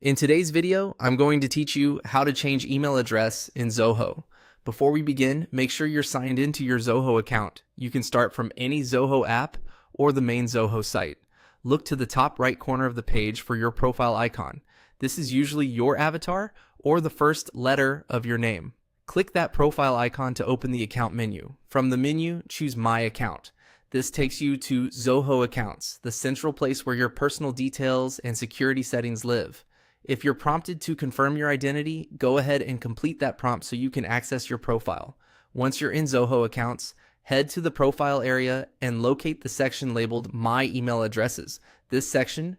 In today's video, I'm going to teach you how to change email address in Zoho. Before we begin, make sure you're signed into your Zoho account. You can start from any Zoho app or the main Zoho site. Look to the top right corner of the page for your profile icon. This is usually your avatar or the first letter of your name. Click that profile icon to open the account menu. From the menu, choose My Account. This takes you to Zoho Accounts, the central place where your personal details and security settings live. If you're prompted to confirm your identity, go ahead and complete that prompt so you can access your profile. Once you're in Zoho Accounts, head to the profile area and locate the section labeled My Email Addresses. This section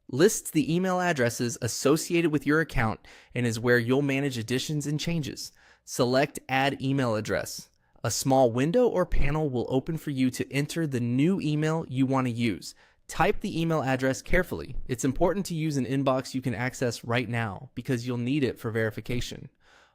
lists the email addresses associated with your account and is where you'll manage additions and changes. Select Add Email Address. A small window or panel will open for you to enter the new email you want to use. Type the email address carefully. It's important to use an inbox you can access right now because you'll need it for verification.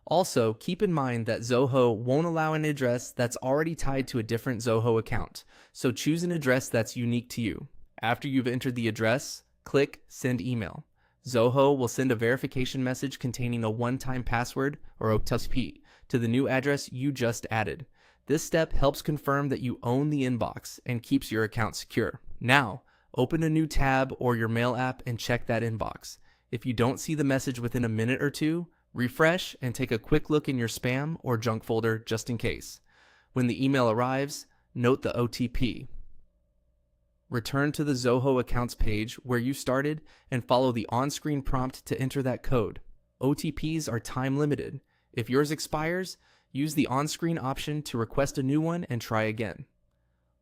Also, keep in mind that Zoho won't allow an address that's already tied to a different Zoho account, so choose an address that's unique to you. After you've entered the address, click Send Email. Zoho will send a verification message containing a one-time password or OTP to the new address you just added. This step helps confirm that you own the inbox and keeps your account secure. Now, open a new tab or your mail app and check that inbox. If you don't see the message within a minute or two, refresh and take a quick look in your spam or junk folder just in case. When the email arrives, note the OTP. Return to the Zoho Accounts page where you started and follow the on-screen prompt to enter that code. OTPs are time limited. If yours expires, use the on-screen option to request a new one and try again.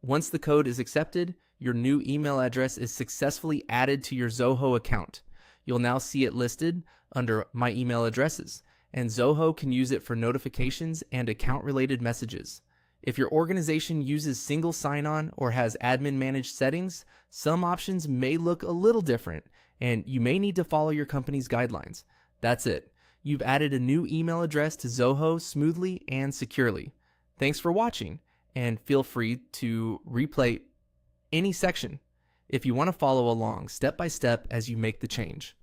Once the code is accepted, your new email address is successfully added to your Zoho account. You'll now see it listed under My Email Addresses, and Zoho can use it for notifications and account-related messages. If your organization uses single sign-on or has admin-managed settings, some options may look a little different, and you may need to follow your company's guidelines. That's it. You've added a new email address to Zoho smoothly and securely. Thanks for watching, and feel free to replay any section if you want to follow along step by step as you make the change.